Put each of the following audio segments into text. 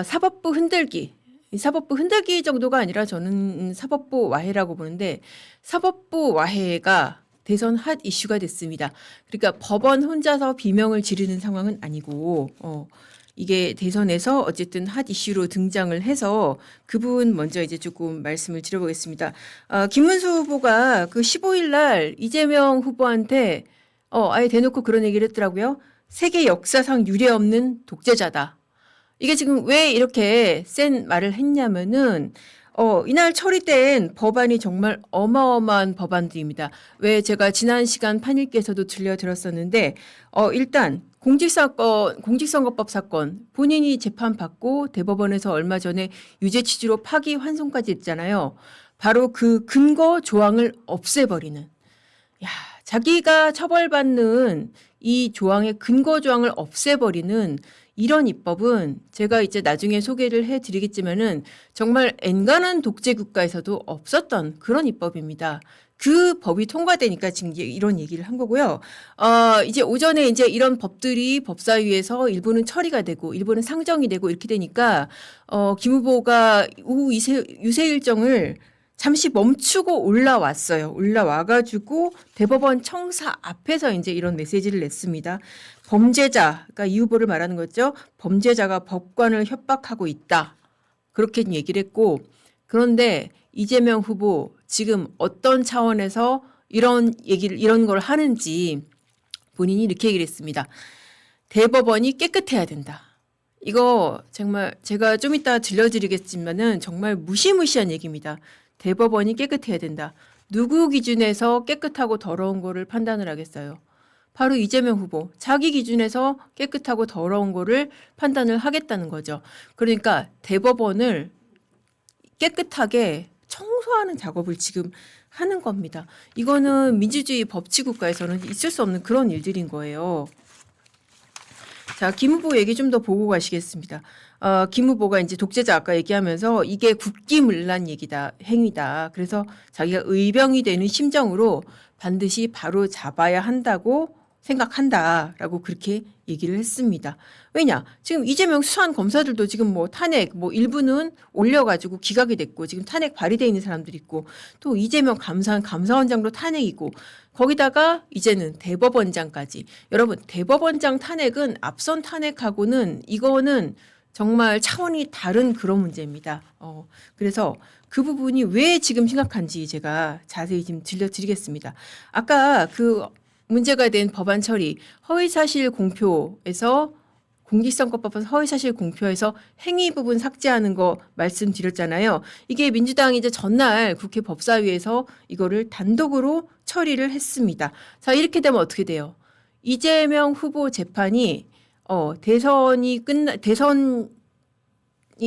사법부 흔들기. 이 사법부 흔들기 정도가 아니라 저는 사법부 와해라고 보는데 사법부 와해가 대선 핫 이슈가 됐습니다. 그러니까 법원 혼자서 비명을 지르는 상황은 아니고 이게 대선에서 어쨌든 핫 이슈로 등장을 해서 그 부분 먼저 이제 조금 말씀을 드려보겠습니다. 김문수 후보가 그 15일 날 이재명 후보한테 아예 대놓고 그런 얘기를 했더라고요. 세계 역사상 유례 없는 독재자다. 이게 지금 왜 이렇게 센 말을 했냐면은 이날 처리된 법안이 정말 어마어마한 법안들입니다. 왜 제가 지난 시간 판일께서도 들려드렸었는데 일단 공직선거법 사건 본인이 재판받고 대법원에서 얼마 전에 유죄 취지로 파기 환송까지 했잖아요. 바로 그 근거 조항을 없애버리는 야, 자기가 처벌받는 이 조항의 근거 조항을 없애버리는 이런 입법은 제가 이제 나중에 소개를 해드리겠지만은 정말 엔간한 독재 국가에서도 없었던 그런 입법입니다. 그 법이 통과되니까 지금 이런 얘기를 한 거고요. 이제 오전에 이제 이런 법들이 법사위에서 일부는 처리가 되고 일부는 상정이 되고 이렇게 되니까 김 후보가 오후 유세 일정을 잠시 멈추고 올라왔어요. 올라와가지고 대법원 청사 앞에서 이제 이런 메시지를 냈습니다. 범죄자, 그러니까 이 후보를 말하는 거죠. 범죄자가 법관을 협박하고 있다. 그렇게 얘기를 했고, 그런데 이재명 후보 지금 어떤 차원에서 이런 걸 하는지 본인이 이렇게 얘기를 했습니다. 대법원이 깨끗해야 된다. 이거 정말 제가 좀 이따 들려드리겠지만은 정말 무시무시한 얘기입니다. 대법원이 깨끗해야 된다. 누구 기준에서 깨끗하고 더러운 거를 판단을 하겠어요? 바로 이재명 후보. 자기 기준에서 깨끗하고 더러운 거를 판단을 하겠다는 거죠. 그러니까 대법원을 깨끗하게 청소하는 작업을 지금 하는 겁니다. 이거는 민주주의 법치국가에서는 있을 수 없는 그런 일들인 거예요. 자, 김 후보 얘기 좀 더 보고 가시겠습니다. 김 후보가 이제 독재자 아까 얘기하면서 이게 국기문란 얘기다, 행위다. 그래서 자기가 의병이 되는 심정으로 반드시 바로 잡아야 한다고 생각한다라고 그렇게 얘기를 했습니다. 왜냐? 지금 이재명 수사한 검사들도 지금 뭐 탄핵, 뭐 일부는 올려가지고 기각이 됐고 지금 탄핵 발의돼 있는 사람들이 있고 또 이재명 감사원장도 탄핵이고 거기다가 이제는 대법원장까지. 여러분, 대법원장 탄핵은 앞선 탄핵하고는 이거는 정말 차원이 다른 그런 문제입니다. 그래서 그 부분이 왜 지금 심각한지 제가 자세히 지금 들려드리겠습니다. 아까 그 문제가 된 법안 처리, 허위사실 공표에서 공직선거법에서 허위사실 공표에서 행위 부분 삭제하는 거 말씀드렸잖아요. 이게 민주당이 이제 전날 국회 법사위에서 이거를 단독으로 처리를 했습니다. 자, 이렇게 되면 어떻게 돼요? 이재명 후보 재판이 대선이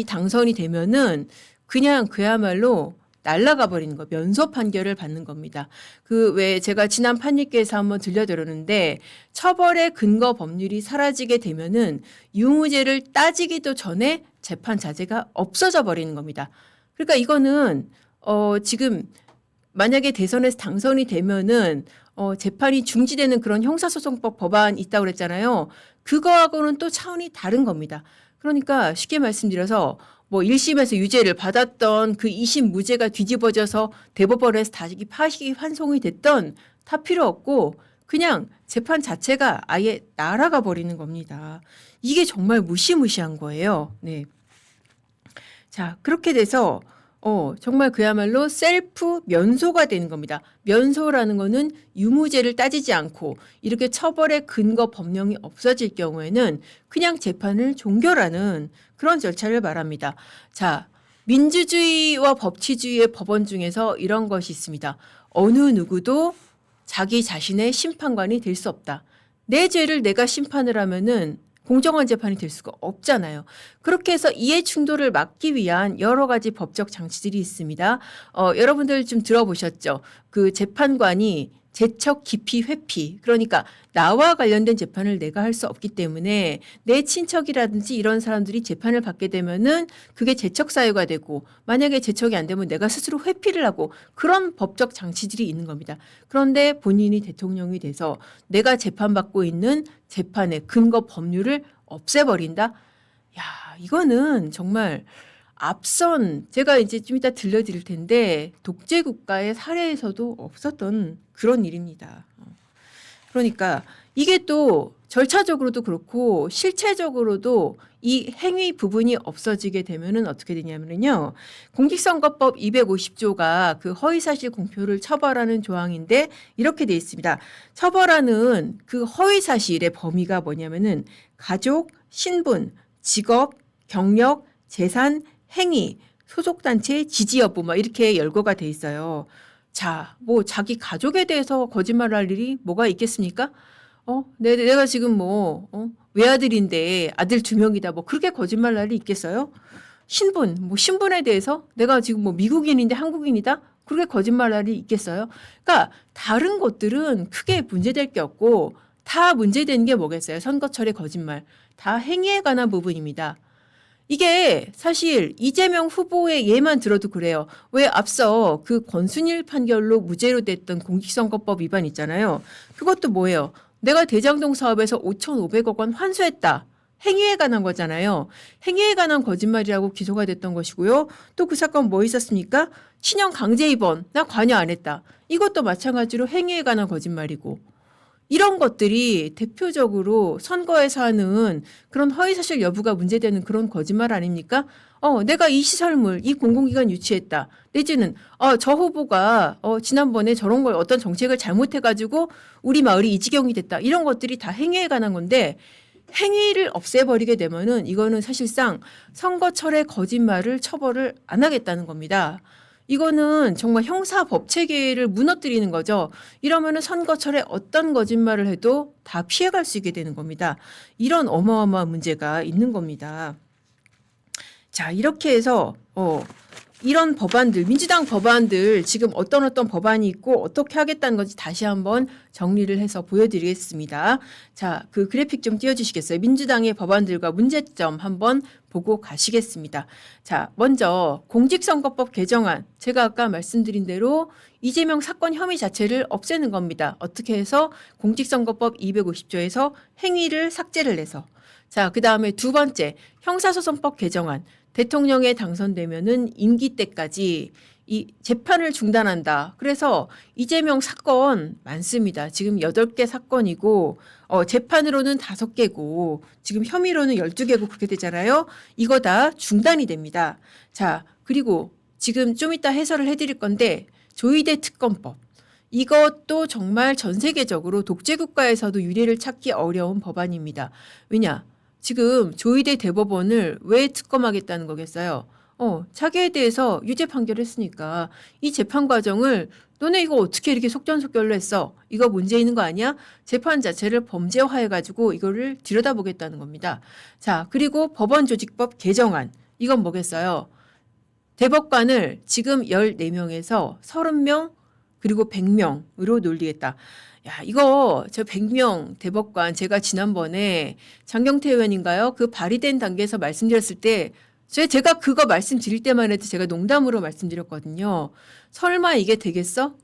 당선이 되면은 그냥 그야말로 날아가 버리는 거, 면소 판결을 받는 겁니다. 그 왜 제가 지난 판일께서 한번 들려드렸는데 처벌의 근거 법률이 사라지게 되면은 유무죄를 따지기도 전에 재판 자체가 없어져 버리는 겁니다. 그러니까 이거는 지금 만약에 대선에서 당선이 되면은 재판이 중지되는 그런 형사소송법 법안 있다고 그랬잖아요. 그거하고는 또 차원이 다른 겁니다. 그러니까 쉽게 말씀드려서 뭐 1심에서 유죄를 받았던 그 2심 무죄가 뒤집어져서 대법원에서 다시 파기 환송이 됐던 다 필요 없고 그냥 재판 자체가 아예 날아가 버리는 겁니다. 이게 정말 무시무시한 거예요. 네. 자, 그렇게 돼서 정말 그야말로 셀프 면소가 되는 겁니다. 면소라는 거는 유무죄를 따지지 않고 이렇게 처벌의 근거 법령이 없어질 경우에는 그냥 재판을 종결하는 그런 절차를 말합니다. 자, 민주주의와 법치주의의 법원 중에서 이런 것이 있습니다. 어느 누구도 자기 자신의 심판관이 될 수 없다. 내 죄를 내가 심판을 하면은 공정한 재판이 될 수가 없잖아요. 그렇게 해서 이해 충돌을 막기 위한 여러 가지 법적 장치들이 있습니다. 여러분들 좀 들어보셨죠? 그 재판관이 재척 기피 회피. 그러니까 나와 관련된 재판을 내가 할 수 없기 때문에 내 친척이라든지 이런 사람들이 재판을 받게 되면은 그게 재척 사유가 되고 만약에 재척이 안 되면 내가 스스로 회피를 하고 그런 법적 장치들이 있는 겁니다. 그런데 본인이 대통령이 돼서 내가 재판받고 있는 재판의 근거 법률을 없애버린다? 야, 야, 이거는 정말 앞선 제가 이제 좀 이따 들려드릴 텐데 독재 국가의 사례에서도 없었던 그런 일입니다. 그러니까 이게 또 절차적으로도 그렇고 실체적으로도 이 행위 부분이 없어지게 되면은 어떻게 되냐면요. 공직선거법 250조가 그 허위사실 공표를 처벌하는 조항인데 이렇게 돼 있습니다. 처벌하는 그 허위사실의 범위가 뭐냐면은 가족, 신분, 직업, 경력, 재산, 행위, 소속단체 지지 여부 막 이렇게 열거가 돼 있어요. 자, 뭐 자기 가족에 대해서 거짓말할 일이 뭐가 있겠습니까? 내가 지금 외아들인데 아들 2명이다. 뭐 그렇게 거짓말할 일이 있겠어요? 신분, 뭐 신분에 대해서 내가 지금 뭐 미국인인데 한국인이다. 그렇게 거짓말할 일이 있겠어요? 그러니까 다른 것들은 크게 문제될 게 없고 다 문제되는 게 뭐겠어요? 선거철의 거짓말. 다 행위에 관한 부분입니다. 이게 사실 이재명 후보의 예만 들어도 그래요. 왜 앞서 그 권순일 판결로 무죄로 됐던 공직선거법 위반 있잖아요. 그것도 뭐예요? 내가 대장동 사업에서 5,500억 원 환수했다. 행위에 관한 거잖아요. 행위에 관한 거짓말이라고 기소가 됐던 것이고요. 또 그 사건 뭐 있었습니까? 친형 강제 입원. 나 관여 안 했다. 이것도 마찬가지로 행위에 관한 거짓말이고. 이런 것들이 대표적으로 선거에서 하는 그런 허위사실 여부가 문제되는 그런 거짓말 아닙니까? 내가 이 시설물, 이 공공기관 유치했다. 내지는, 저 후보가, 지난번에 저런 걸 어떤 정책을 잘못해가지고 우리 마을이 이 지경이 됐다. 이런 것들이 다 행위에 관한 건데, 행위를 없애버리게 되면은 이거는 사실상 선거철의 거짓말을 처벌을 안 하겠다는 겁니다. 이거는 정말 형사 법 체계를 무너뜨리는 거죠. 이러면은 선거철에 어떤 거짓말을 해도 다 피해갈 수 있게 되는 겁니다. 이런 어마어마한 문제가 있는 겁니다. 자, 이렇게 해서 이런 법안들, 민주당 법안들 지금 어떤 법안이 있고 어떻게 하겠다는 건지 다시 한번 정리를 해서 보여드리겠습니다. 자, 그 그래픽 좀 띄워주시겠어요? 민주당의 법안들과 문제점 한번 보고 가시겠습니다. 자, 먼저 공직선거법 개정안. 제가 아까 말씀드린 대로 이재명 사건 혐의 자체를 없애는 겁니다. 어떻게 해서 공직선거법 250조에서 행위를 삭제를 해서. 자, 그 다음에 두 번째 형사소송법 개정안. 대통령에 당선되면은 임기 때까지 이 재판을 중단한다. 그래서 이재명 사건 많습니다. 지금 8개 사건이고 재판으로는 5개고 지금 혐의로는 12개고 그렇게 되잖아요. 이거 다 중단이 됩니다. 자, 그리고 지금 좀 이따 해설을 해드릴 건데 조이대 특검법. 이것도 정말 전 세계적으로 독재 국가에서도 유례를 찾기 어려운 법안입니다. 왜냐? 지금 조이대 대법원을 왜 특검하겠다는 거겠어요? 자기에 대해서 유죄 판결했으니까 이 재판 과정을 너네 이거 어떻게 이렇게 속전속결로 했어? 이거 문제 있는 거 아니야? 재판 자체를 범죄화해가지고 이거를 들여다보겠다는 겁니다. 자, 그리고 법원조직법 개정안. 이건 뭐겠어요? 대법관을 지금 14명에서 30명 그리고 100명으로 놀리겠다. 야, 이거 저 100명 대법관 제가 지난번에 장경태 의원인가요? 그 발의된 단계에서 말씀드렸을 때 제가 그거 말씀드릴 때만 해도 제가 농담으로 말씀드렸거든요. 설마 이게 되겠어?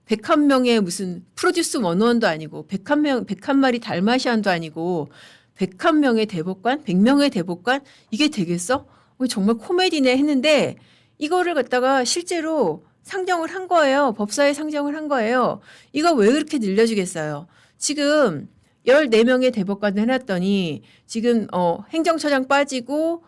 101명의 무슨 프로듀스 101도 아니고 101마리 달마시안도 아니고 101명의 대법관, 100명의 대법관 이게 되겠어? 정말 코미디네 했는데 이거를 갖다가 실제로 상정을 한 거예요. 법사에 상정을 한 거예요. 이거 왜 그렇게 늘려주겠어요? 지금 14명의 대법관을 해놨더니 지금 행정처장 빠지고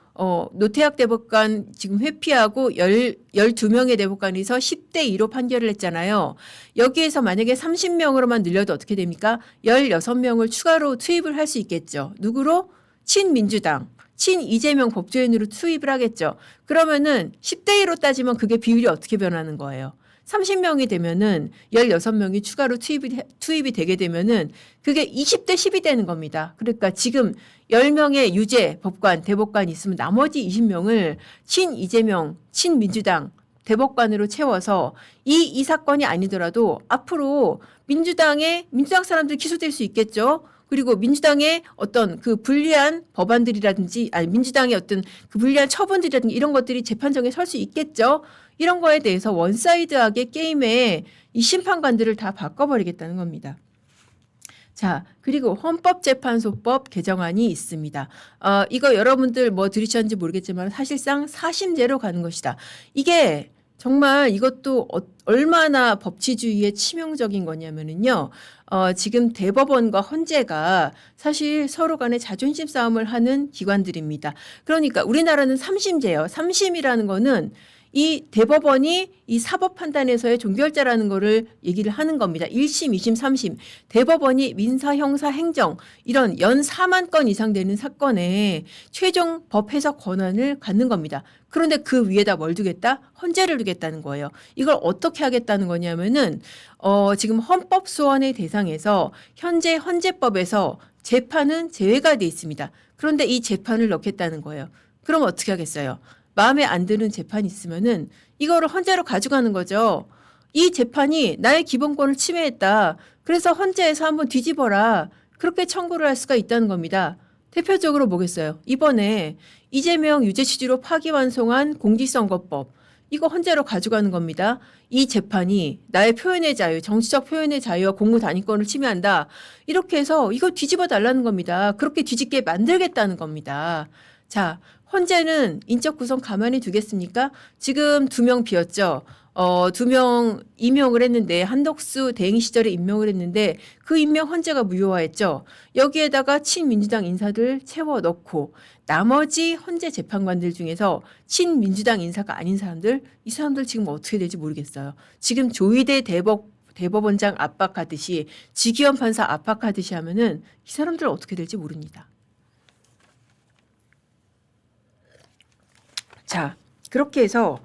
노태학 대법관 지금 회피하고 12명의 대법관에서 10대 2로 판결을 했잖아요. 여기에서 만약에 30명으로만 늘려도 어떻게 됩니까? 16명을 추가로 투입을 할 수 있겠죠. 누구로? 친민주당. 친 이재명 법조인으로 투입을 하겠죠. 그러면은 10대 1로 따지면 그게 비율이 어떻게 변하는 거예요? 30명이 되면은 16명이 추가로 투입이 되게 되면은 그게 20대 10이 되는 겁니다. 그러니까 지금 10명의 유죄 법관, 대법관이 있으면 나머지 20명을 친 이재명, 친 민주당 대법관으로 채워서 이 사건이 아니더라도 앞으로 민주당 사람들 기소될 수 있겠죠. 그리고 민주당의 어떤 그 불리한 법안들이라든지 아니 민주당의 어떤 그 불리한 처분들이라든지 이런 것들이 재판정에 설 수 있겠죠. 이런 거에 대해서 원사이드하게 게임에 이 심판관들을 다 바꿔버리겠다는 겁니다. 자, 그리고 헌법재판소법 개정안이 있습니다. 이거 여러분들 뭐 들으셨는지 모르겠지만 사실상 사심제로 가는 것이다. 이게 정말 이것도 얼마나 법치주의에 치명적인 거냐면은요. 지금 대법원과 헌재가 사실 서로 간에 자존심 싸움을 하는 기관들입니다. 그러니까 우리나라는 삼심제예요. 삼심이라는 거는 이 대법원이 이 사법 판단에서의 종결자라는 거를 얘기를 하는 겁니다. 1심, 2심, 3심. 대법원이 민사, 형사, 행정 이런 연 4만 건 이상 되는 사건에 최종 법 해석 권한을 갖는 겁니다. 그런데 그 위에다 뭘 두겠다? 헌재를 두겠다는 거예요. 이걸 어떻게 하겠다는 거냐면은 지금 헌법 소원의 대상에서 현재 헌재법에서 재판은 제외가 돼 있습니다. 그런데 이 재판을 넣겠다는 거예요. 그럼 어떻게 하겠어요? 마음에 안 드는 재판이 있으면은 이거를 헌재로 가져가는 거죠. 이 재판이 나의 기본권을 침해했다. 그래서 헌재에서 한번 뒤집어라. 그렇게 청구를 할 수가 있다는 겁니다. 대표적으로 뭐겠어요? 이번에 이재명 유죄 취지로 파기환송한 공직선거법. 이거 헌재로 가져가는 겁니다. 이 재판이 나의 표현의 자유, 정치적 표현의 자유와 공무단위권을 침해한다. 이렇게 해서 이거 뒤집어 달라는 겁니다. 그렇게 뒤집게 만들겠다는 겁니다. 자, 헌재는 인적 구성 가만히 두겠습니까? 지금 2명 비었죠. 2명 임명을 했는데 한덕수 대행 시절에 임명을 했는데 그 임명 헌재가 무효화했죠. 여기에다가 친민주당 인사들 채워 넣고 나머지 헌재 재판관들 중에서 친민주당 인사가 아닌 사람들 이 사람들 지금 어떻게 될지 모르겠어요. 지금 조희대 대법원장 압박하듯이 지기현 판사 압박하듯이 하면은 이 사람들 어떻게 될지 모릅니다. 자, 그렇게 해서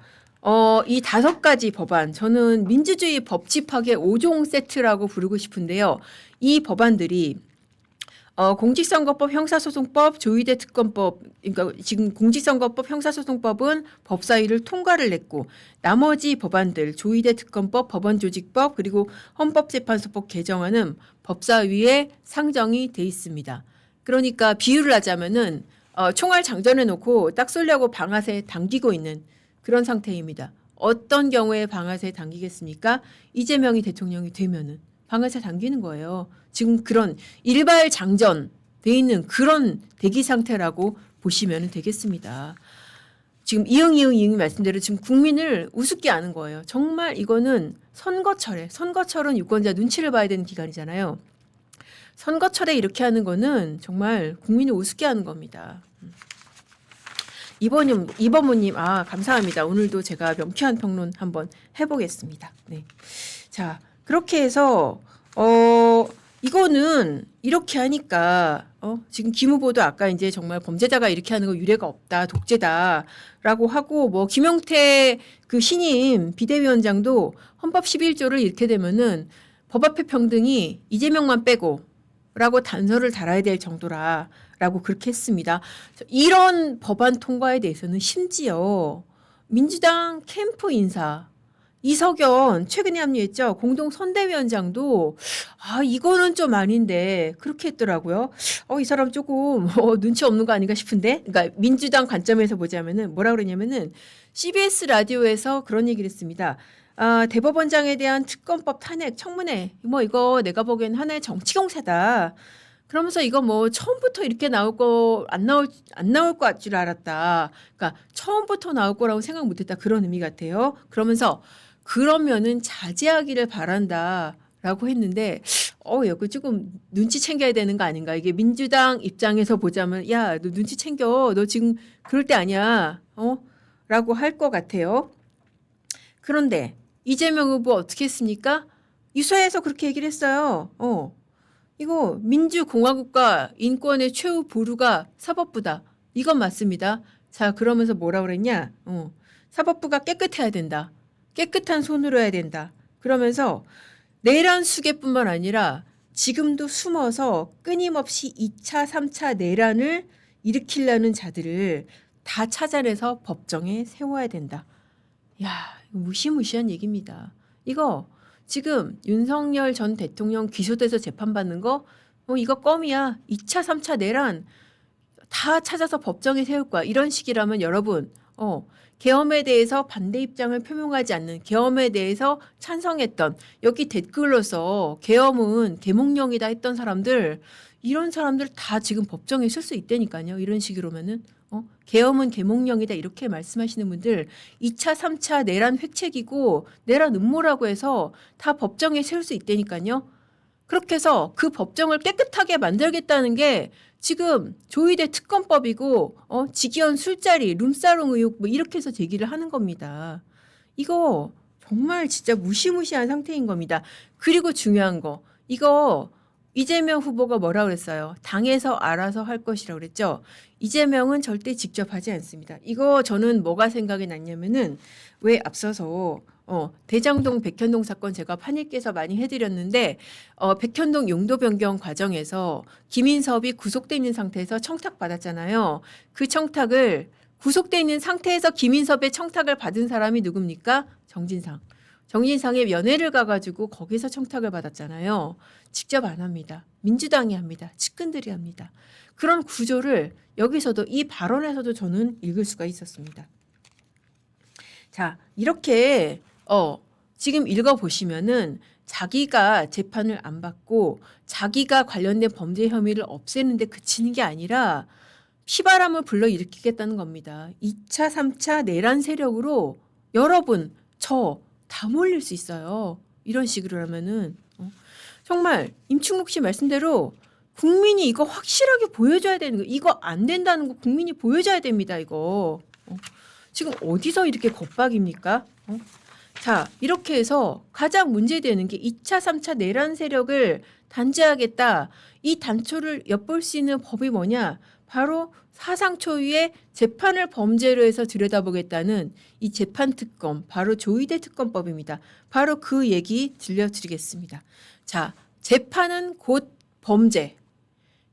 이 5가지 법안, 저는 민주주의 법치 파괴 5종 세트라고 부르고 싶은데요. 이 법안들이 공직선거법, 형사소송법, 조희대 특검법, 그러니까 지금 공직선거법, 형사소송법은 법사위를 통과를 냈고 나머지 법안들, 조희대 특검법, 법원조직법, 그리고 헌법재판소법 개정안은 법사위에 상정이 돼 있습니다. 그러니까 비유를 하자면은 총알 장전해 놓고 딱 쏘려고 방아쇠에 당기고 있는 그런 상태입니다. 어떤 경우에 방아쇠에 당기겠습니까? 이재명이 대통령이 되면은 방아쇠 당기는 거예요. 지금 그런 일발장전 돼 있는 그런 대기 상태라고 보시면 되겠습니다. 지금 이응 말씀대로 지금 국민을 우습게 하는 거예요. 정말 이거는 선거철은 유권자 눈치를 봐야 되는 기간이잖아요. 선거철에 이렇게 하는 거는 정말 국민을 우습게 하는 겁니다. 이범우님, 감사합니다. 오늘도 제가 명쾌한 평론 한번 해보겠습니다. 네. 자, 그렇게 해서, 이거는 이렇게 하니까, 지금 김 후보도 아까 이제 정말 범죄자가 이렇게 하는 거 유례가 없다, 독재다라고 하고, 뭐, 김용태 그 신임 비대위원장도 헌법 11조를 이렇게 되면은 법 앞에 평등이 이재명만 빼고, 라고 단서를 달아야 될 정도라고 그렇게 했습니다. 이런 법안 통과에 대해서는 심지어 민주당 캠프 인사 이석연 최근에 합류했죠. 공동선대위원장도 이거는 좀 아닌데 그렇게 했더라고요. 이 사람 조금 눈치 없는 거 아닌가 싶은데. 그러니까 민주당 관점에서 보자면은 뭐라 그러냐면은 CBS 라디오에서 그런 얘기를 했습니다. 대법원장에 대한 특검법 탄핵 청문회 이거 내가 보기엔 하나의 정치 공세다. 그러면서 이거 뭐 처음부터 이렇게 나올 거 안 나올 것 줄 알았다. 그러니까 처음부터 나올 거라고 생각 못했다. 그런 의미 같아요. 그러면서 그러면은 자제하기를 바란다라고 했는데 이거 조금 눈치 챙겨야 되는 거 아닌가? 이게 민주당 입장에서 보자면 야, 너 눈치 챙겨. 너 지금 그럴 때 아니야. 라고 할 것 같아요. 그런데 이재명 후보 어떻게 했습니까? 유서에서 그렇게 얘기를 했어요. 이거 민주공화국과 인권의 최후 보루가 사법부다. 이건 맞습니다. 자, 그러면서 뭐라 그랬냐? 사법부가 깨끗해야 된다. 깨끗한 손으로 해야 된다. 그러면서 내란 수계뿐만 아니라 지금도 숨어서 끊임없이 2차, 3차 내란을 일으키려는 자들을 다 찾아내서 법정에 세워야 된다. 야, 무시무시한 얘기입니다. 이거 지금 윤석열 전 대통령 기소돼서 재판받는 거 이거 껌이야. 2차, 3차 내란 다 찾아서 법정에 세울 거야. 이런 식이라면 여러분 계엄에 대해서 반대 입장을 표명하지 않는, 계엄에 대해서 찬성했던, 여기 댓글로서 계엄은 계몽령이다 했던 사람들, 이런 사람들 다 지금 법정에 쓸 수 있다니까요. 이런 식으로면은 계엄은 계몽령이다 이렇게 말씀하시는 분들 2차, 3차 내란 획책이고 내란 음모라고 해서 다 법정에 세울 수 있다니까요. 그렇게 해서 그 법정을 깨끗하게 만들겠다는 게 지금 조희대 특검법이고 직위원 술자리, 룸사롱 의혹 뭐 이렇게 해서 제기를 하는 겁니다. 이거 정말 진짜 무시무시한 상태인 겁니다. 그리고 중요한 거 이거 이재명 후보가 뭐라 그랬어요? 당에서 알아서 할 것이라고 그랬죠. 이재명은 절대 직접 하지 않습니다. 이거 저는 뭐가 생각이 났냐면은 왜 앞서서 대장동 백현동 사건 제가 판일께서 많이 해드렸는데 백현동 용도 변경 과정에서 김인섭이 구속돼 있는 상태에서 청탁받았잖아요. 그 청탁을 구속돼 있는 상태에서 김인섭의 청탁을 받은 사람이 누굽니까? 정진상. 정진상의 면회를 가가지고 거기서 청탁을 받았잖아요. 직접 안 합니다. 민주당이 합니다. 측근들이 합니다. 그런 구조를 여기서도 이 발언에서도 저는 읽을 수가 있었습니다. 자, 이렇게 지금 읽어보시면은 자기가 재판을 안 받고 자기가 관련된 범죄 혐의를 없애는데 그치는 게 아니라 피바람을 불러일으키겠다는 겁니다. 2차, 3차 내란 세력으로 여러분, 저 다 몰릴 수 있어요. 이런 식으로 하면은 정말 임충록 씨 말씀대로 국민이 이거 확실하게 보여줘야 되는 거, 이거 안 된다는 거 국민이 보여줘야 됩니다. 이거 지금 어디서 이렇게 겁박입니까? 자, 이렇게 해서 가장 문제되는 게 2차, 3차 내란 세력을 단죄하겠다. 이 단초를 엿볼 수 있는 법이 뭐냐? 바로 사상 초유의 재판을 범죄로 해서 들여다보겠다는 이 재판특검, 바로 조희대 특검법입니다. 바로 그 얘기 들려드리겠습니다. 자, 재판은 곧 범죄.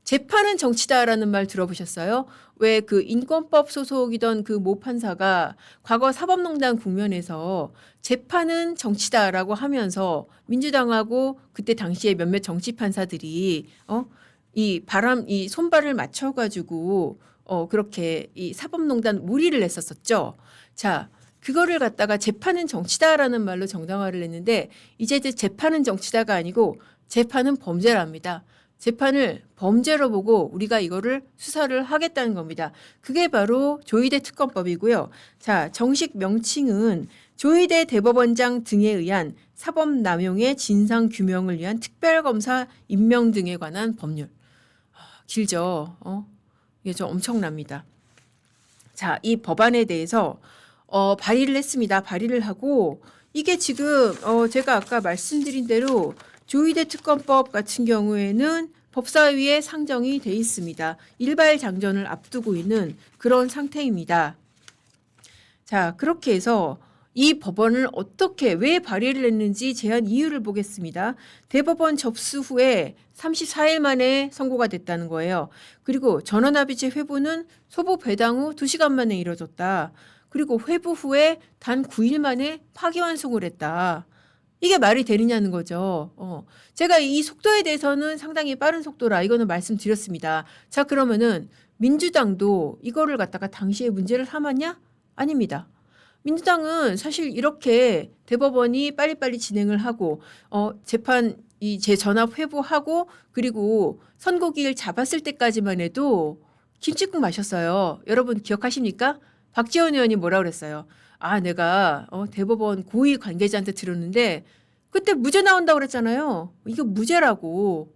재판은 정치다라는 말 들어보셨어요? 왜 그 인권법 소속이던 그 모 판사가 과거 사법농단 국면에서 재판은 정치다라고 하면서 민주당하고 그때 당시에 몇몇 정치 판사들이 이 손발을 맞춰가지고 그렇게 이 사법농단 무리를 했었었죠. 자, 그거를 갖다가 재판은 정치다라는 말로 정당화를 했는데 이제 재판은 정치다가 아니고 재판은 범죄랍니다. 재판을 범죄로 보고 우리가 이거를 수사를 하겠다는 겁니다. 그게 바로 조희대 특검법이고요. 자, 정식 명칭은 조희대 대법원장 등에 의한 사법남용의 진상규명을 위한 특별검사 임명 등에 관한 법률. 길죠. 이게 좀 엄청납니다. 자, 이 법안에 대해서 발의를 했습니다. 발의를 하고 이게 지금 제가 아까 말씀드린 대로 조희대 특검법 같은 경우에는 법사위에 상정이 돼 있습니다. 일발 장전을 앞두고 있는 그런 상태입니다. 자, 그렇게 해서 이 법안을 어떻게 왜 발의를 했는지 제한 이유를 보겠습니다. 대법원 접수 후에 34일 만에 선고가 됐다는 거예요. 그리고 전원합의체 회부는 소부 배당 후 2시간 만에 이뤄졌다. 그리고 회부 후에 단 9일 만에 파기환송을 했다. 이게 말이 되느냐는 거죠. 제가 이 속도에 대해서는 상당히 빠른 속도라 이거는 말씀드렸습니다. 자, 그러면은 민주당도 이거를 갖다가 당시에 문제를 삼았냐? 아닙니다. 민주당은 사실 이렇게 대법원이 빨리빨리 진행을 하고 재판 재전압 회부하고 그리고 선고기일 잡았을 때까지만 해도 김칫국 마셨어요. 여러분 기억하십니까? 박지원 의원이 뭐라 그랬어요? 아, 내가 대법원 고위 관계자한테 들었는데 그때 무죄 나온다고 그랬잖아요. 이거 무죄라고.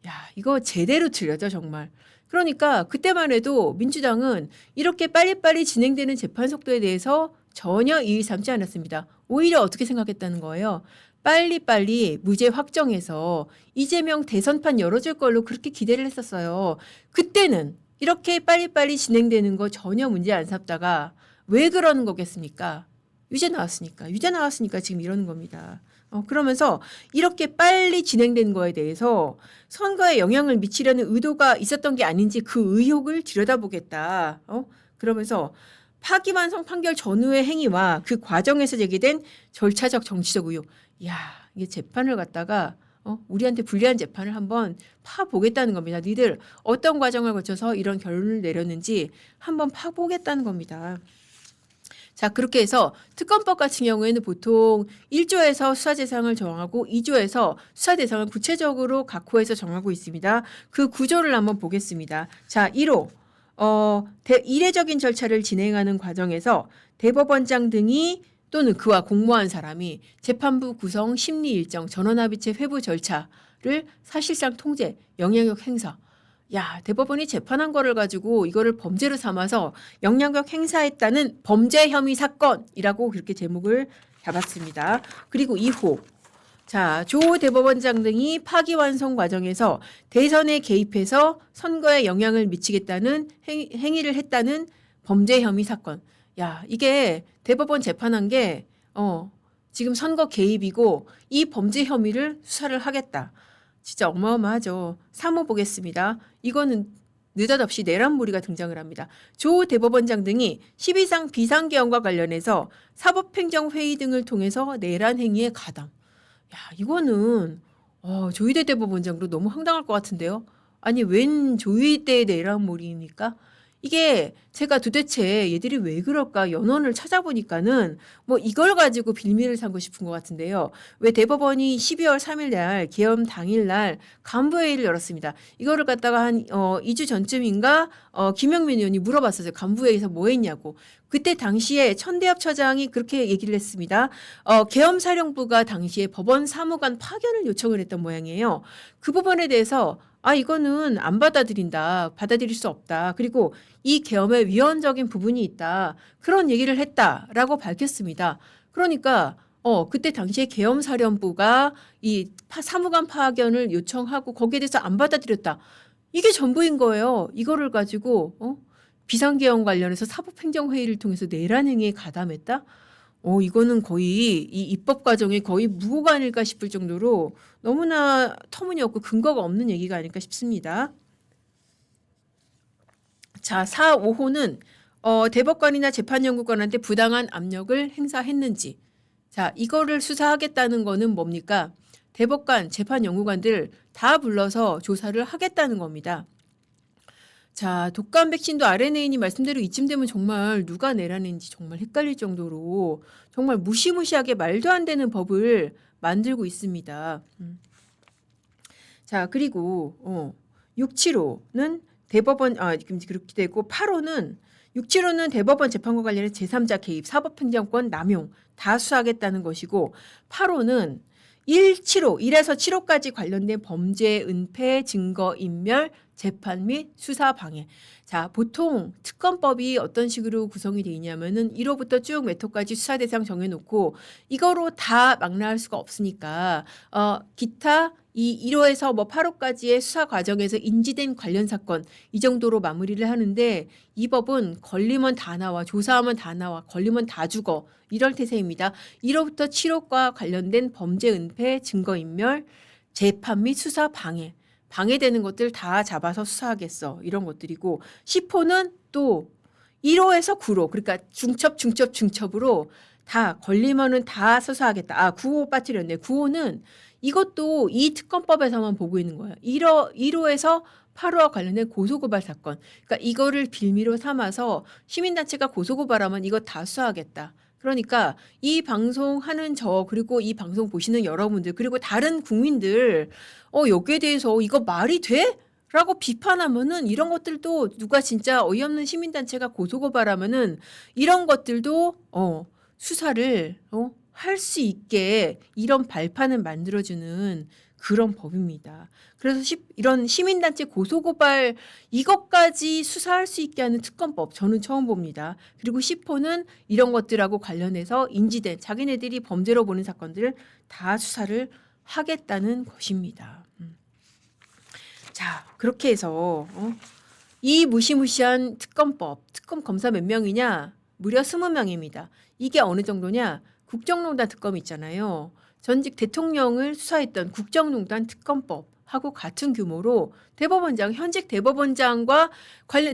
야, 이거 제대로 들렸죠, 정말. 그러니까 그때만 해도 민주당은 이렇게 빨리빨리 진행되는 재판 속도에 대해서 전혀 이의 삼지 않았습니다. 오히려 어떻게 생각했다는 거예요? 빨리빨리 무죄 확정해서 이재명 대선판 열어줄 걸로 그렇게 기대를 했었어요. 그때는 이렇게 빨리빨리 진행되는 거 전혀 문제 안 삼다가 왜 그러는 거겠습니까? 유죄 나왔으니까 지금 이러는 겁니다. 그러면서 이렇게 빨리 진행된 거에 대해서 선거에 영향을 미치려는 의도가 있었던 게 아닌지 그 의혹을 들여다보겠다. 그러면서 파기환송 판결 전후의 행위와 그 과정에서 제기된 절차적 정치적 의혹. 이야, 이게 재판을 갖다가 우리한테 불리한 재판을 한번 파보겠다는 겁니다. 니들 어떤 과정을 거쳐서 이런 결론을 내렸는지 한번 파보겠다는 겁니다. 자, 그렇게 해서 특검법 같은 경우에는 보통 1조에서 수사 대상을 정하고 2조에서 수사 대상을 구체적으로 각호해서 정하고 있습니다. 그 구조를 한번 보겠습니다. 자, 1호. 이례적인 절차를 진행하는 과정에서 대법원장 등이 또는 그와 공모한 사람이 재판부 구성, 심리 일정, 전원합의체 회부 절차를 사실상 통제, 영향력 행사. 야, 대법원이 재판한 거를 가지고 이거를 범죄로 삼아서 영향력 행사했다는 범죄 혐의 사건이라고 그렇게 제목을 잡았습니다. 그리고 2호. 자, 조 대법원장 등이 파기완송 과정에서 대선에 개입해서 선거에 영향을 미치겠다는 행위를 했다는 범죄 혐의 사건. 야, 이게 대법원 재판한 게 지금 선거 개입이고 이 범죄 혐의를 수사를 하겠다. 진짜 어마어마하죠. 3호 보겠습니다. 이거는 느닷없이 내란몰이가 등장을 합니다. 조 대법원장 등이 12상 비상계엄과 관련해서 사법행정회의 등을 통해서 내란 행위에 가담. 야, 이거는 조희대 대법원장으로 너무 황당할 것 같은데요. 아니, 웬 조희대 내란몰이입니까? 이게 제가 도대체 얘들이 왜 그럴까 연원을 찾아보니까는 뭐 이걸 가지고 빌미를 삼고 싶은 것 같은데요. 왜 대법원이 12월 3일 날 계엄 당일 날 간부회의를 열었습니다. 이거를 갖다가 한 2주 전쯤인가 김영민 의원이 물어봤었어요. 간부회의에서 뭐 했냐고. 그때 당시에 천대엽 처장이 그렇게 얘기를 했습니다. 계엄사령부가 당시에 법원 사무관 파견을 요청을 했던 모양이에요. 그 부분에 대해서 이거는 안 받아들인다. 받아들일 수 없다. 그리고 이 계엄에 위헌적인 부분이 있다. 그런 얘기를 했다라고 밝혔습니다. 그러니까 그때 당시에 계엄사령부가 이 사무관 파견을 요청하고 거기에 대해서 안 받아들였다. 이게 전부인 거예요. 이거를 가지고 비상계엄 관련해서 사법행정회의를 통해서 내란 행위에 가담했다? 이거는 거의 이 입법 과정이 거의 무고가 아닐까 싶을 정도로 너무나 터무니없고 근거가 없는 얘기가 아닐까 싶습니다. 자, 4, 5호는 대법관이나 재판연구관한테 부당한 압력을 행사했는지. 자, 이거를 수사하겠다는 거는 뭡니까? 대법관, 재판연구관들 다 불러서 조사를 하겠다는 겁니다. 자, 독감 백신도 RNA니 말씀대로 이쯤 되면 정말 누가 내라는지 정말 헷갈릴 정도로 정말 무시무시하게 말도 안 되는 법을 만들고 있습니다. 자, 그리고 675는 대법원 그렇게 되고 8호는 675는 대법원 재판과 관련해 제3자 개입, 사법행정권 남용 다 수사하겠다는 것이고 8호는 175, 1에서 7호까지 관련된 범죄, 은폐, 증거 인멸, 재판 및 수사 방해. 자, 보통 특검법이 어떤 식으로 구성이 되어 있냐면은 1호부터 쭉 몇 호까지 수사 대상 정해놓고 이거로 다 망라할 수가 없으니까 기타 이 1호에서 뭐 8호까지의 수사 과정에서 인지된 관련 사건 이 정도로 마무리를 하는데 이 법은 걸리면 다 나와, 조사하면 다 나와, 걸리면 다 죽어 이럴 태세입니다. 1호부터 7호과 관련된 범죄, 은폐, 증거인멸, 재판 및 수사 방해 방해되는 것들 다 잡아서 수사하겠어 이런 것들이고 10호는 또 1호에서 9호 그러니까 중첩으로 다 걸리면은 다 수사하겠다. 9호 빠뜨렸네. 9호는 이것도 이 특검법에서만 보고 있는 거예요. 1호에서 8호와 관련된 고소고발 사건. 그러니까 이거를 빌미로 삼아서 시민단체가 고소고발하면 이거 다 수사하겠다. 그러니까 이 방송하는 그리고 이 방송 보시는 여러분들 그리고 다른 국민들 여기에 대해서 이거 말이 돼? 라고 비판하면은 이런 것들도 누가 진짜 어이없는 시민단체가 고소고발하면은 이런 것들도 수사를 할 수 있게 이런 발판을 만들어주는 그런 법입니다. 그래서 이런 시민단체 고소고발 이것까지 수사할 수 있게 하는 특검법 저는 처음 봅니다. 그리고 10호는 이런 것들하고 관련해서 인지된 자기네들이 범죄로 보는 사건들을 다 수사를 하겠다는 것입니다. 자, 그렇게 해서 이 무시무시한 특검법, 특검 검사 몇 명이냐? 무려 20명입니다. 이게 어느 정도냐? 국정농단 특검 있잖아요. 전직 대통령을 수사했던 국정농단 특검법하고 같은 규모로 현직 대법원장과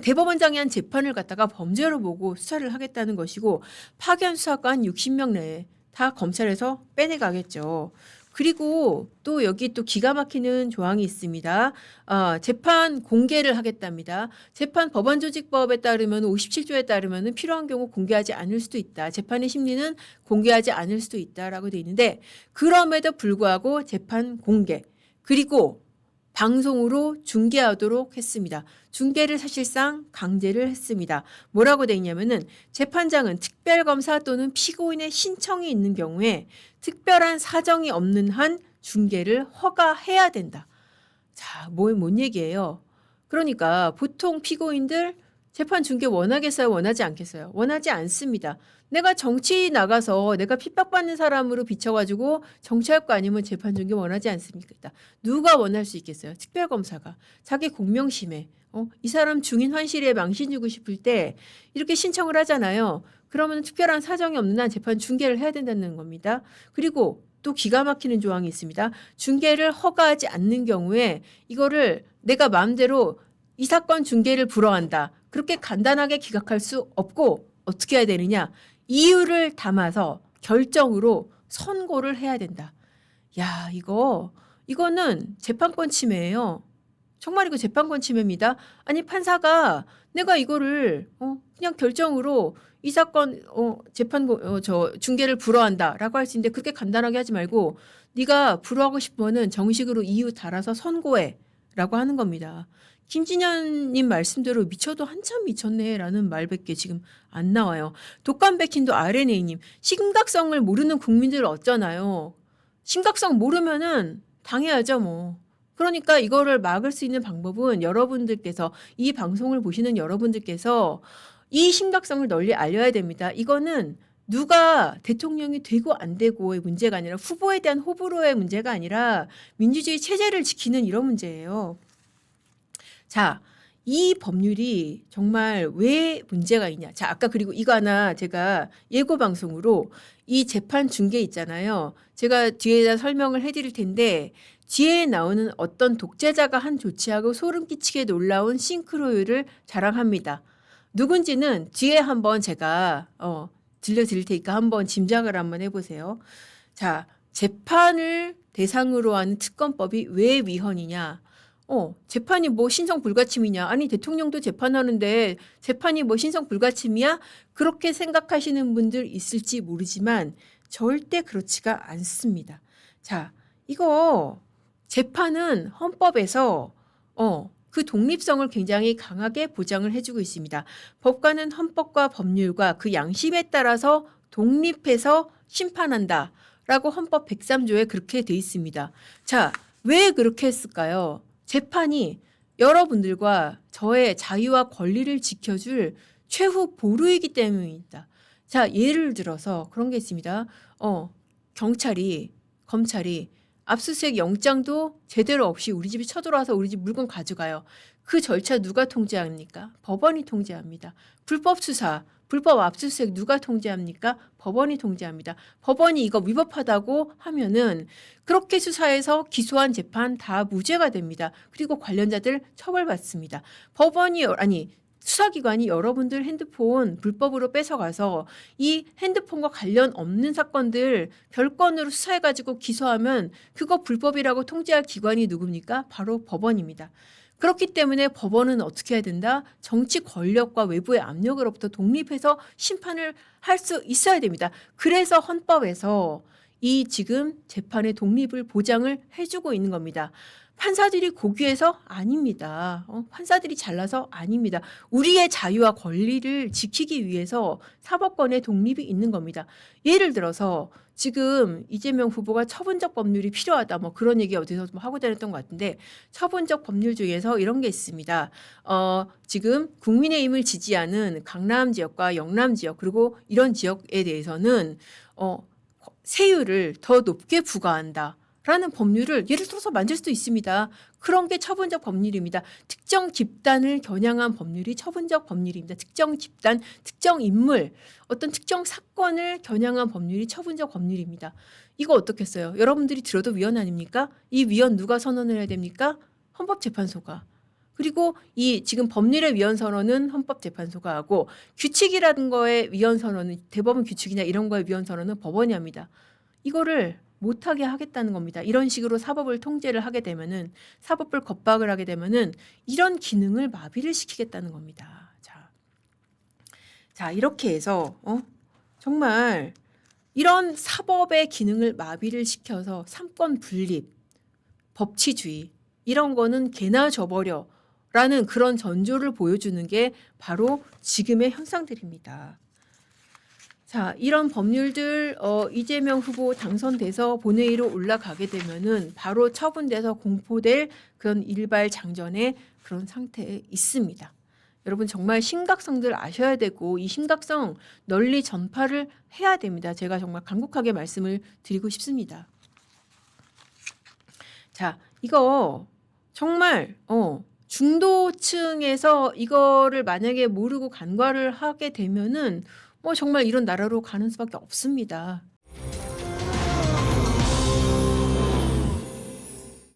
대법원장이 한 재판을 갖다가 범죄로 보고 수사를 하겠다는 것이고 파견 수사관 60명 내에 다 검찰에서 빼내가겠죠. 그리고 또 여기 또 기가 막히는 조항이 있습니다. 재판 공개를 하겠답니다. 재판 법원조직법에 따르면 57조에 따르면 필요한 경우 공개하지 않을 수도 있다. 재판의 심리는 공개하지 않을 수도 있다라고 돼 있는데 그럼에도 불구하고 재판 공개 그리고 방송으로 중계하도록 했습니다. 중계를 사실상 강제를 했습니다. 뭐라고 돼 있냐면은 재판장은 특별검사 또는 피고인의 신청이 있는 경우에 특별한 사정이 없는 한 중계를 허가해야 된다. 자, 뭔 얘기예요? 그러니까 보통 피고인들 재판 중계 원하겠어요? 원하지 않겠어요? 원하지 않습니다. 내가 정치 나가서 내가 핍박받는 사람으로 비춰가지고 정치할 거 아니면 재판 중계 원하지 않습니까? 누가 원할 수 있겠어요? 특별검사가 자기 공명심에 이 사람 중인 환실에 망신 주고 싶을 때 이렇게 신청을 하잖아요. 그러면 특별한 사정이 없는 한 재판 중계를 해야 된다는 겁니다. 그리고 또 기가 막히는 조항이 있습니다. 중계를 허가하지 않는 경우에 이거를 내가 마음대로 이 사건 중계를 불허한다. 그렇게 간단하게 기각할 수 없고 어떻게 해야 되느냐. 이유를 담아서 결정으로 선고를 해야 된다. 야, 이거는 재판권 침해예요. 정말 이거 재판권 침해입니다. 아니 판사가 내가 이거를 그냥 결정으로 이 사건 재판 중계를 불허한다라고 할 수 있는데 그렇게 간단하게 하지 말고 네가 불허하고 싶으면은 정식으로 이유 달아서 선고해라고 하는 겁니다. 김진현님 말씀대로 미쳐도 한참 미쳤네라는 말밖에 지금 안 나와요. 독감백신도 RNA님 심각성을 모르는 국민들 어쩌나요? 심각성 모르면은 당해야죠 뭐. 그러니까 이거를 막을 수 있는 방법은 여러분들께서 이 방송을 보시는 여러분들께서 이 심각성을 널리 알려야 됩니다. 이거는 누가 대통령이 되고 안 되고의 문제가 아니라 후보에 대한 호불호의 문제가 아니라 민주주의 체제를 지키는 이런 문제예요. 자, 이 법률이 정말 왜 문제가 있냐. 자, 아까 그리고 이거 하나 제가 예고 방송으로 이 재판 중계 있잖아요. 제가 뒤에다 설명을 해드릴 텐데 뒤에 나오는 어떤 독재자가 한 조치하고 소름 끼치게 놀라운 싱크로율을 자랑합니다. 누군지는 뒤에 한번 제가 들려드릴 테니까 한번 짐작을 한번 해보세요. 자, 재판을 대상으로 하는 특검법이 왜 위헌이냐? 재판이 뭐 신성 불가침이냐? 아니 대통령도 재판하는데 재판이 뭐 신성 불가침이야? 그렇게 생각하시는 분들 있을지 모르지만 절대 그렇지가 않습니다. 자, 이거 재판은 헌법에서 그 독립성을 굉장히 강하게 보장을 해주고 있습니다. 법관은 헌법과 법률과 그 양심에 따라서 독립해서 심판한다라고 헌법 103조에 그렇게 돼 있습니다. 자, 왜 그렇게 했을까요? 재판이 여러분들과 저의 자유와 권리를 지켜줄 최후 보루이기 때문입니다. 자, 예를 들어서 그런 게 있습니다. 검찰이 압수수색 영장도 제대로 없이 우리 집에 쳐들어와서 우리 집 물건 가져가요. 그 절차 누가 통제합니까? 법원이 통제합니다. 불법 수사, 불법 압수수색 누가 통제합니까? 법원이 통제합니다. 법원이 이거 위법하다고 하면은 그렇게 수사해서 기소한 재판 다 무죄가 됩니다. 그리고 관련자들 처벌받습니다. 수사기관이 여러분들 핸드폰 불법으로 뺏어가서 이 핸드폰과 관련 없는 사건들 별건으로 수사해가지고 기소하면 그거 불법이라고 통제할 기관이 누굽니까? 바로 법원입니다. 그렇기 때문에 법원은 어떻게 해야 된다? 정치 권력과 외부의 압력으로부터 독립해서 심판을 할 수 있어야 됩니다. 그래서 헌법에서 이 지금 재판의 독립을 보장을 해주고 있는 겁니다. 판사들이 고귀해서 아닙니다. 판사들이 잘나서 아닙니다. 우리의 자유와 권리를 지키기 위해서 사법권의 독립이 있는 겁니다. 예를 들어서 지금 이재명 후보가 처분적 법률이 필요하다 뭐 그런 얘기 어디서 좀 하고 다녔던 것 같은데 처분적 법률 중에서 이런 게 있습니다. 지금 국민의힘을 지지하는 강남 지역과 영남 지역 그리고 이런 지역에 대해서는 세율을 더 높게 부과한다. 라는 법률을 예를 들어서 만들 수도 있습니다. 그런 게 처분적 법률입니다. 특정 집단을 겨냥한 법률이 처분적 법률입니다. 특정 집단, 특정 인물, 어떤 특정 사건을 겨냥한 법률이 처분적 법률입니다. 이거 어떻겠어요? 여러분들이 들어도 위헌 아닙니까? 이 위헌 누가 선언을 해야 됩니까? 헌법재판소가. 그리고 이 지금 법률의 위헌 선언은 헌법재판소가 하고 규칙이라는 거의 위헌 선언은 대법원 규칙이나 이런 거의 위헌 선언은 법원이 합니다. 이거를 못하게 하겠다는 겁니다. 이런 식으로 사법을 통제를 하게 되면은 사법부를 겁박을 하게 되면은 이런 기능을 마비를 시키겠다는 겁니다. 자 이렇게 해서 정말 이런 사법의 기능을 마비를 시켜서 삼권 분립, 법치주의 이런 거는 개나 줘버려 라는 그런 전조를 보여주는 게 바로 지금의 현상들입니다. 자, 이런 법률들 이재명 후보 당선돼서 본회의로 올라가게 되면은 바로 처분돼서 공포될 그런 일발장전의 그런 상태에 있습니다. 여러분 정말 심각성들 아셔야 되고 이 심각성 널리 전파를 해야 됩니다. 제가 정말 간곡하게 말씀을 드리고 싶습니다. 자, 이거 정말 중도층에서 이거를 만약에 모르고 간과를 하게 되면은 정말 이런 나라로 가는 수밖에 없습니다.